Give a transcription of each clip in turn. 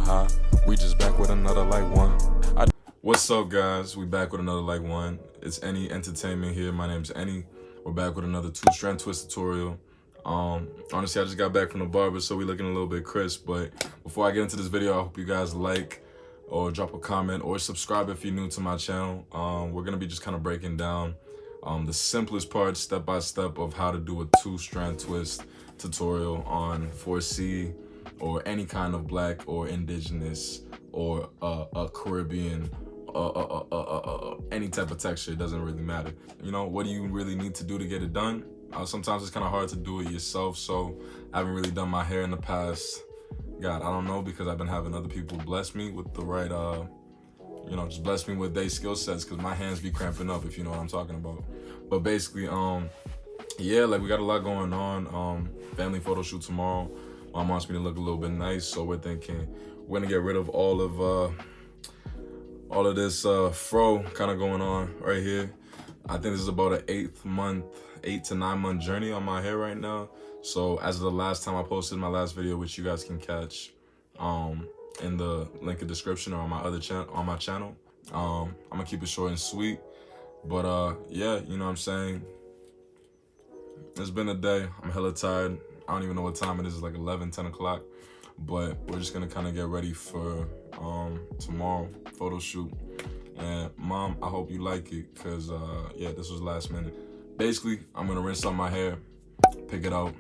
ha. We just back with another like one. What's up, guys? We back with another like one. It's Any Entertainment here. My name's Any. We're back with another two-strand twist tutorial. Honestly, I just got back from the barber, so we're looking a little bit crisp. But before I get into this video, I hope you guys like or drop a comment or subscribe if you're new to my channel. We're gonna be just kind of breaking down the simplest part, step by step, of how to do a two-strand twist tutorial on 4C or any kind of black or indigenous or a Caribbean, any type of texture. It doesn't really matter. You know, what do you really need to do to get it done? Sometimes it's kind of hard to do it yourself, so I haven't really done my hair in the past. God, I don't know, because I've been having other people bless me with the right, you know, just bless me with their skill sets, because my hands be cramping up, if you know what I'm talking about. But basically, yeah, like, we got a lot going on. Family photo shoot tomorrow. Mom wants me to look a little bit nice, so we're thinking we're gonna get rid of all of this fro kind of going on right here. I think this is about an 8 to 9 month journey on my hair right now. So as of the last time I posted my last video, which you guys can catch in the link in the description or on my other channel, I'm gonna keep it short and sweet. But yeah, you know what I'm saying, it's been a day. I'm hella tired. I don't even know what time it is. It's like 11, 10 o'clock. But we're just gonna kind of get ready for tomorrow photo shoot. And Mom, I hope you like it, because yeah, this was last minute. Basically, I'm gonna rinse out my hair, pick it out,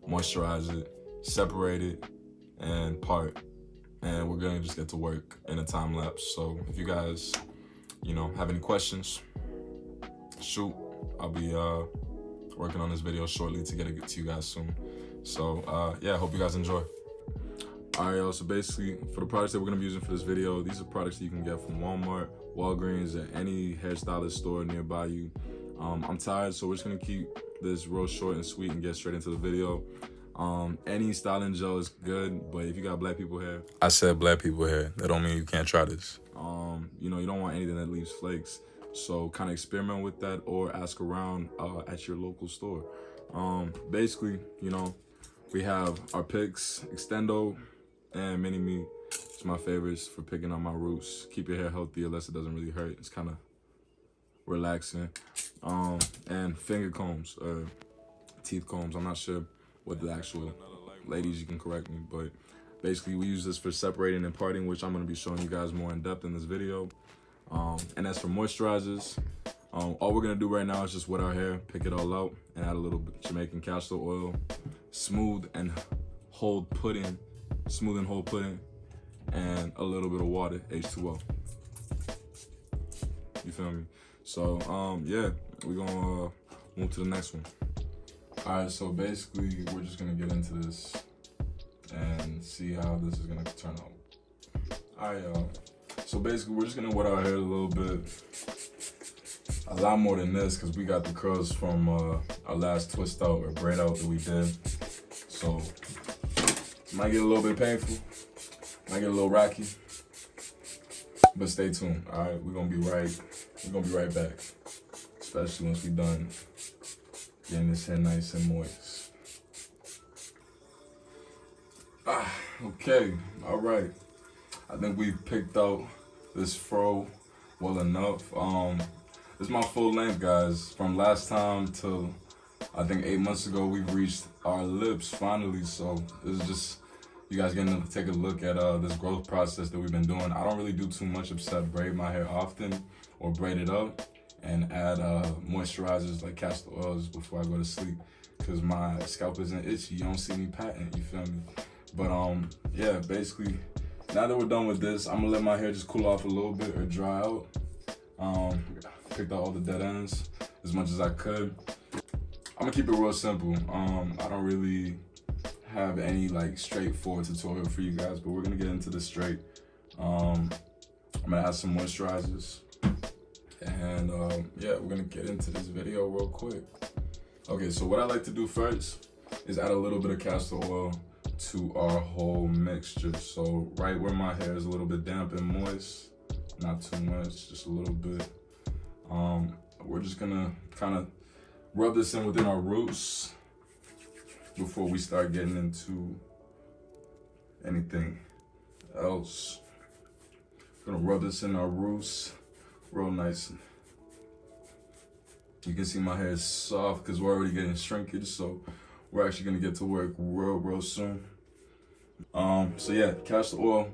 moisturize it, separate it, and part. And we're gonna just get to work in a time lapse. So if you guys, you know, have any questions, shoot. I'll be working on this video shortly to get it to you guys soon. So yeah, I hope you guys enjoy. All right, y'all, so basically, for the products that we're gonna be using for this video, these are products that you can get from Walmart, Walgreens, or any hairstylist store nearby you. I'm tired, so we're just gonna keep this real short and sweet and get straight into the video. Any styling gel is good, but if you got black people hair, I said black people hair, that don't mean you can't try this. You know, you don't want anything that leaves flakes, so kind of experiment with that or ask around at your local store. Basically, you know, we have our picks, Extendo and Mini Me. It's my favorites for picking on my roots. Keep your hair healthy unless it doesn't really hurt. It's kind of relaxing. And finger combs, teeth combs. I'm not sure what the actual, ladies, you can correct me, but basically we use this for separating and parting, which I'm going to be showing you guys more in depth in this video. And as for moisturizers, all we're going to do right now is just wet our hair, pick it all out, and add a little bit Jamaican castor oil, smooth and hold pudding, and a little bit of water, H2O. You feel me? So yeah, we're gonna move to the next one. All right, so basically we're just gonna get into this and see how this is gonna turn out. All right, y'all. So basically we're just gonna wet our hair a little bit, a lot more than this, because we got the curls from our last twist out or braid out that we did. So it might get a little bit painful, might get a little rocky, but stay tuned. All right, we're gonna be right back, especially once we're done getting this hair nice and moist. Okay, all right. I think we've picked out this fro well enough. This is my full length, guys. From last time till I think 8 months ago, we've reached our lips finally. So this is just you guys getting to take a look at this growth process that we've been doing. I don't really do too much except braid my hair often or braid it up and add moisturizers like castor oils before I go to sleep, because my scalp isn't itchy. You don't see me patting, you feel me? But yeah, basically, now that we're done with this, I'm gonna let my hair just cool off a little bit or dry out. Picked out all the dead ends as much as I could. I'm gonna keep it real simple. I don't really have any like straightforward tutorial for you guys, but we're gonna get into this straight. I'm gonna add some moisturizers, and yeah, we're gonna get into this video real quick. Okay, so what I like to do first is add a little bit of castor oil to our whole mixture. So right where my hair is a little bit damp and moist, not too much, just a little bit. We're just gonna kind of rub this in within our roots before we start getting into anything else? Gonna rub this in our roots real nice. You can see my hair is soft because we're already getting shrinkage, so we're actually gonna get to work real soon. So yeah, castor oil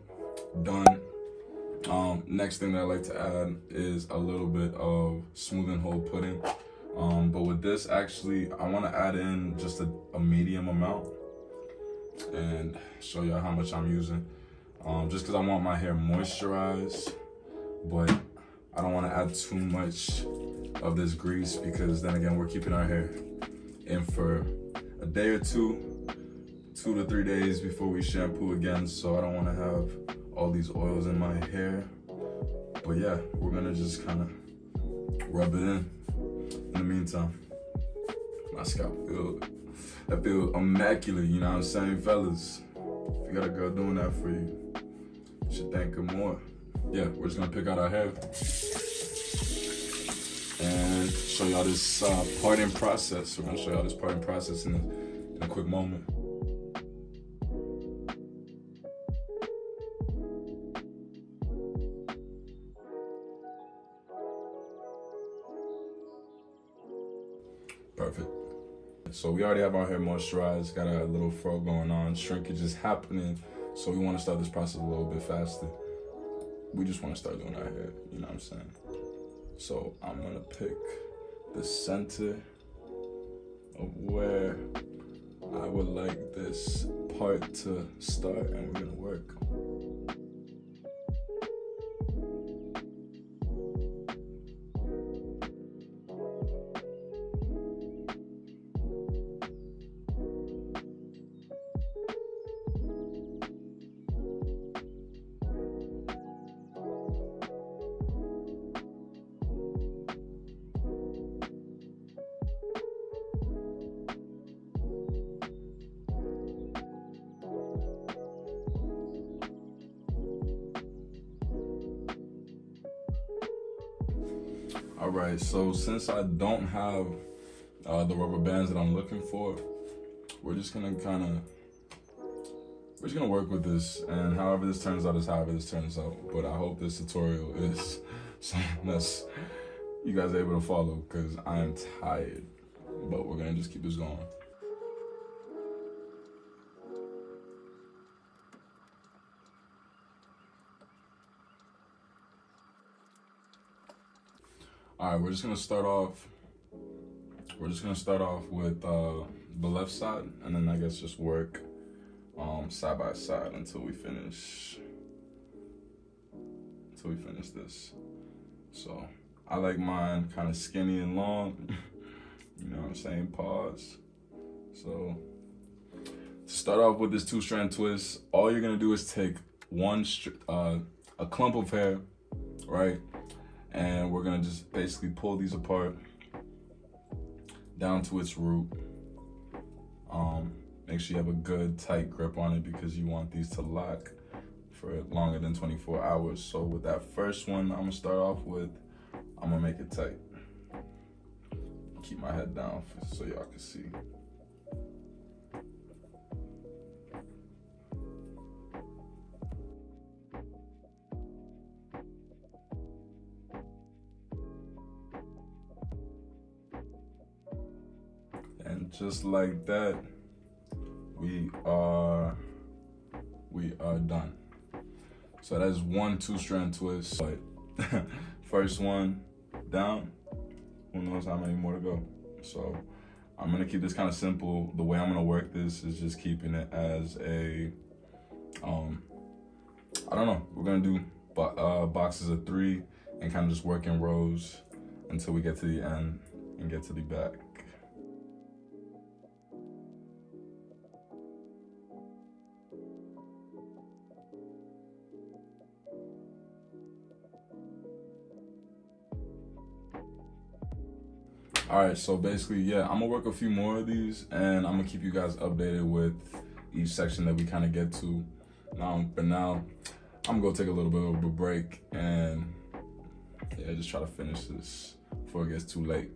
done. Next thing that I like to add is a little bit of smoothing whole pudding. But with this, actually, I want to add in just a medium amount and show y'all how much I'm using. Just because I want my hair moisturized, but I don't want to add too much of this grease because then again, we're keeping our hair in for a day or two, 2 to 3 days before we shampoo again. So I don't want to have all these oils in my hair. But yeah, we're gonna just kind of rub it in the meantime. My scalp feel immaculate, you know what I'm saying, fellas? If you got a girl doing that for you, you should thank her more. Yeah, we're just gonna pick out our hair and show y'all this parting process. We're gonna show y'all this parting process in a quick moment. Perfect. So we already have our hair moisturized, got a little fro going on, shrinkage is happening. So we want to start this process a little bit faster. We just want to start doing our hair, you know what I'm saying? So I'm gonna pick the center of where I would like this part to start, and we're gonna work. All right, so since I don't have the rubber bands that I'm looking for, we're just gonna work with this, and however this turns out is however this turns out. But I hope this tutorial is something that's you guys are able to follow, because I am tired. But we're gonna just keep this going. All right, we're just gonna start off with the left side, and then I guess just work side by side until we finish this. So I like mine kind of skinny and long. You know what I'm saying? Pause. So to start off with this 2-strand twist, all you're gonna do is take a clump of hair, right? And we're gonna just basically pull these apart down to its root. Make sure you have a good tight grip on it because you want these to lock for longer than 24 hours. So with that first one I'm gonna start off with, I'm gonna make it tight. Keep my head down so y'all can see. And just like that, we are done. So that's one 2-strand twist. But first one down, who knows how many more to go. So I'm gonna keep this kind of simple. The way I'm gonna work this is just keeping it as a, I don't know, we're gonna do boxes of 3 and kind of just work in rows until we get to the end and get to the back. All right, so basically, yeah, I'm gonna work a few more of these, and I'm gonna keep you guys updated with each section that we kind of get to. But now, I'm gonna take a little bit of a break and yeah, just try to finish this before it gets too late.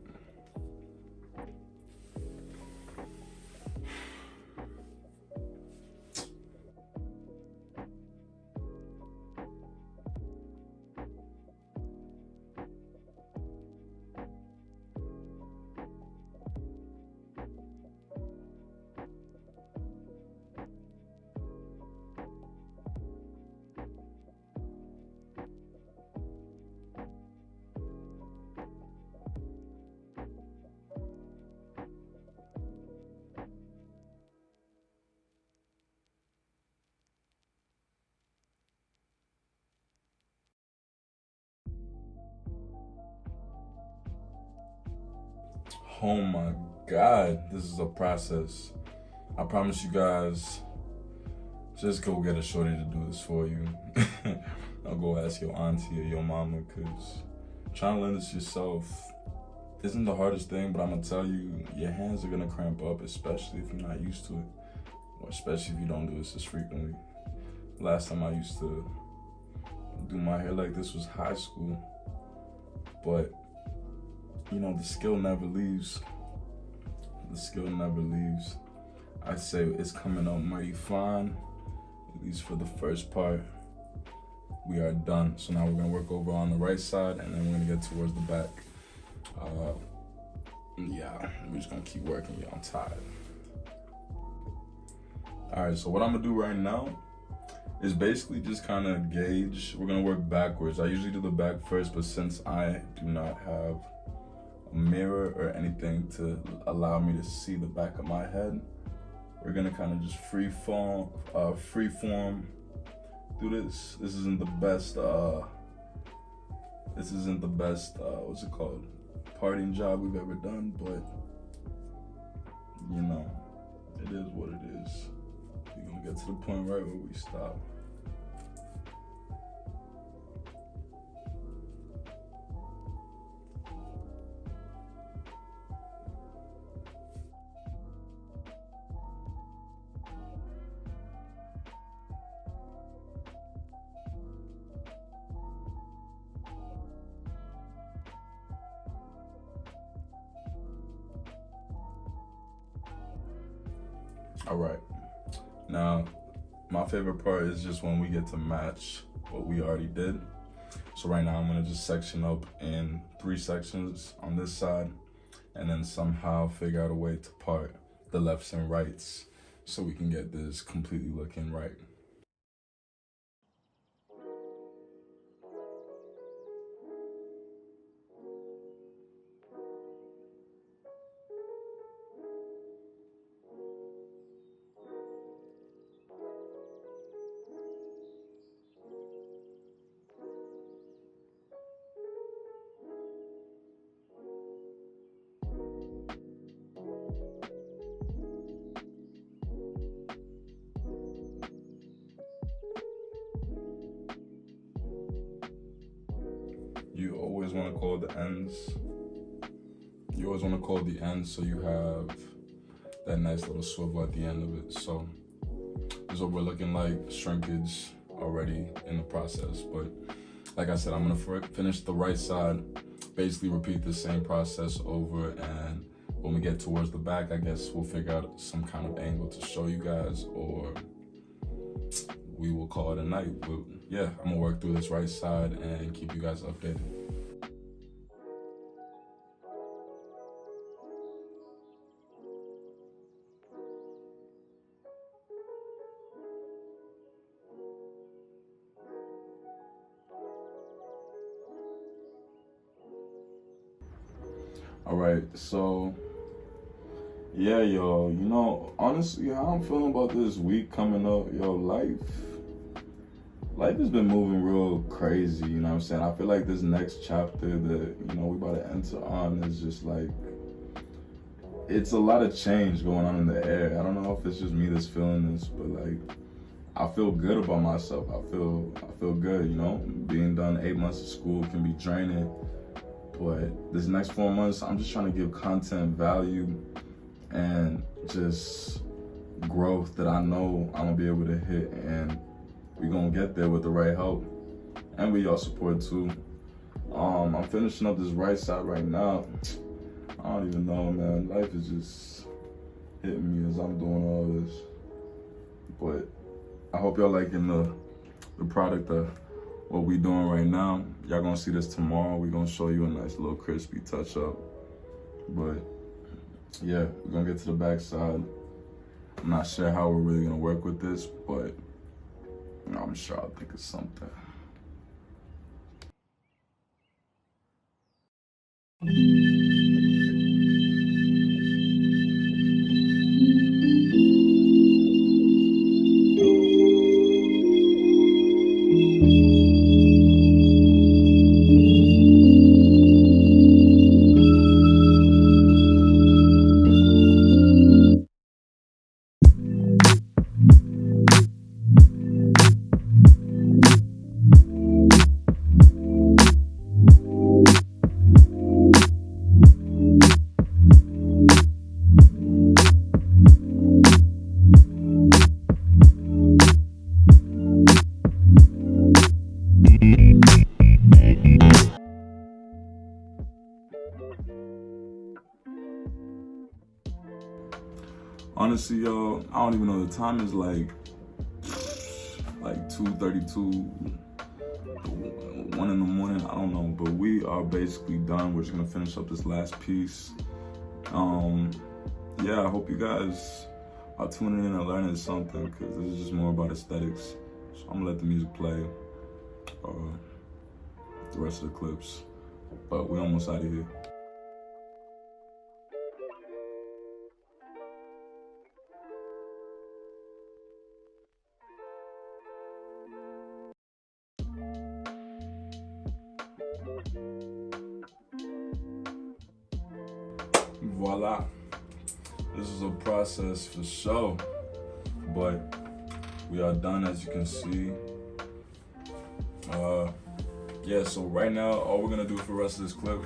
Oh my God, this is a process. I promise you guys, just go get a shorty to do this for you. I'll go ask your auntie or your mama, because trying to learn this yourself isn't the hardest thing, but I'm gonna tell you, your hands are gonna cramp up, especially if you're not used to it, or especially if you don't do this as frequently. Last time I used to do my hair like this was high school, but you know, the skill never leaves. The skill never leaves. I'd say it's coming out mighty fine, at least for the first part. We are done. So now we're gonna work over on the right side, and then we're gonna get towards the back. Yeah, we're just gonna keep working. Yeah, I'm tired. All right, so what I'm gonna do right now is basically just kind of gauge. We're gonna work backwards. I usually do the back first, but since I do not have a mirror or anything to allow me to see the back of my head, we're gonna kind of just free form do this. This isn't the best what's it called, parting job we've ever done, but you know, it is what it is. We're gonna get to the point right where we stop. All right, now my favorite part is just when we get to match what we already did. So right now I'm gonna just section up in 3 sections on this side, and then somehow figure out a way to part the lefts and rights so we can get this completely looking right. You always want to call the ends. You always want to call the ends so you have that nice little swivel at the end of it. So this is what we're looking like, shrinkage already in the process. But like I said, I'm gonna finish the right side, basically repeat the same process over, and when we get towards the back, I guess we'll figure out some kind of angle to show you guys, or we will call it a night. But yeah, I'm gonna work through this right side and keep you guys updated. All right, so yeah, yo, you know, honestly, how I'm feeling about this week coming up, yo, life has been moving real crazy, you know what I'm saying? I feel like this next chapter that, you know, we about to enter on is just like, it's a lot of change going on in the air. I don't know if it's just me that's feeling this, but like, I feel good about myself. I feel good, you know? Being done 8 months of school can be draining, but this next 4 months, I'm just trying to give content value and just growth that I know I'm gonna be able to hit, and we're gonna get there with the right help and with y'all support too. I'm finishing up this right side right now. I don't even know, man. Life is just hitting me as I'm doing all this. But I hope y'all liking the product of what we doing right now. Y'all gonna see this tomorrow. We're gonna show you a nice little crispy touch up. But yeah, we're gonna get to the back side. I'm not sure how we're really gonna work with this, but you know, I'm sure I'll think of something. honestly, y'all, I don't even know, the time is like 2:32, 1 in the morning, I don't know, but we are basically done. We're just gonna finish up this last piece. Yeah, I hope you guys are tuning in and learning something, because this is just more about aesthetics. So I'm gonna let the music play, the rest of the clips, but we're almost out of here. Voila. This is a process for sure, but we are done, as you can see. Yeah, so right now, all we're gonna do for the rest of this clip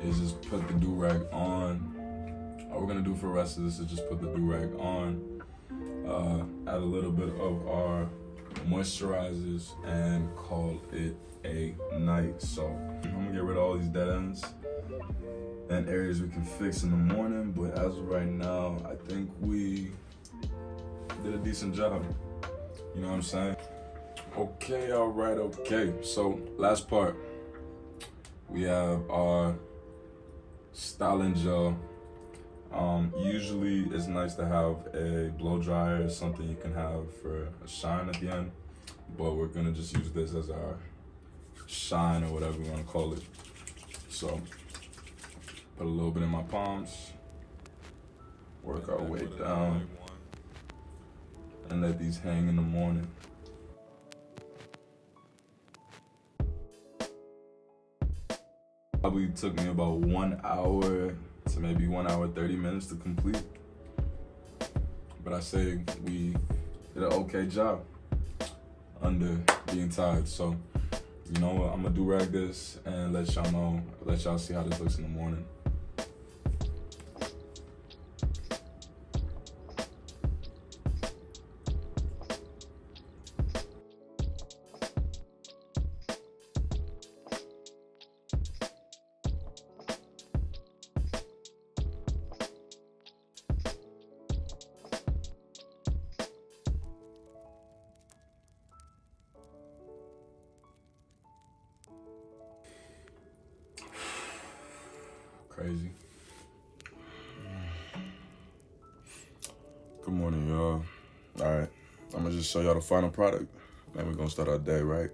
is just put the do-rag on. All we're gonna do for the rest of this is just put the do-rag on, add a little bit of our moisturizers, and call it a night. So I'm gonna get rid of all these dead ends and areas we can fix in the morning, but as of right now, I think we did a decent job. You know what I'm saying? Okay, all right, okay. So last part, we have our styling gel. Usually it's nice to have a blow dryer, something you can have for a shine at the end, but we're gonna just use this as our shine, or whatever we wanna call it. So put a little bit in my palms, work our way down, and let these hang in the morning. Probably took me about 1 hour to maybe 1 hour 30 minutes to complete, but I say we did an okay job under being tired. So you know what, I'm gonna do-rag this and let y'all see how this looks in the morning. Crazy. Good morning, y'all. All right, I'm gonna just show y'all the final product, then we're gonna start our day, right?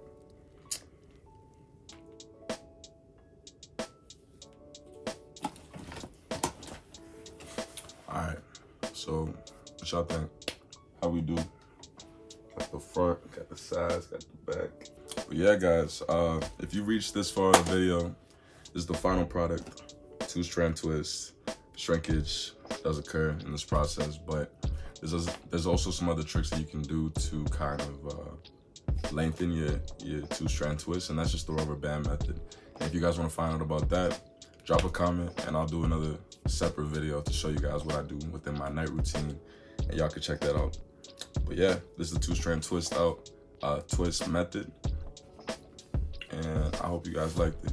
All right, so what y'all think? How we do? Got the front, got the sides, got the back. But yeah, guys, if you reached this far in the video, this is the final product. Two-strand twist. Shrinkage does occur in this process, but there's also some other tricks that you can do to kind of lengthen your two-strand twist, and that's just the rubber band method. And if you guys want to find out about that, drop a comment and I'll do another separate video to show you guys what I do within my night routine, and y'all can check that out. But yeah, this is the two-strand twist method, and I hope you guys liked it.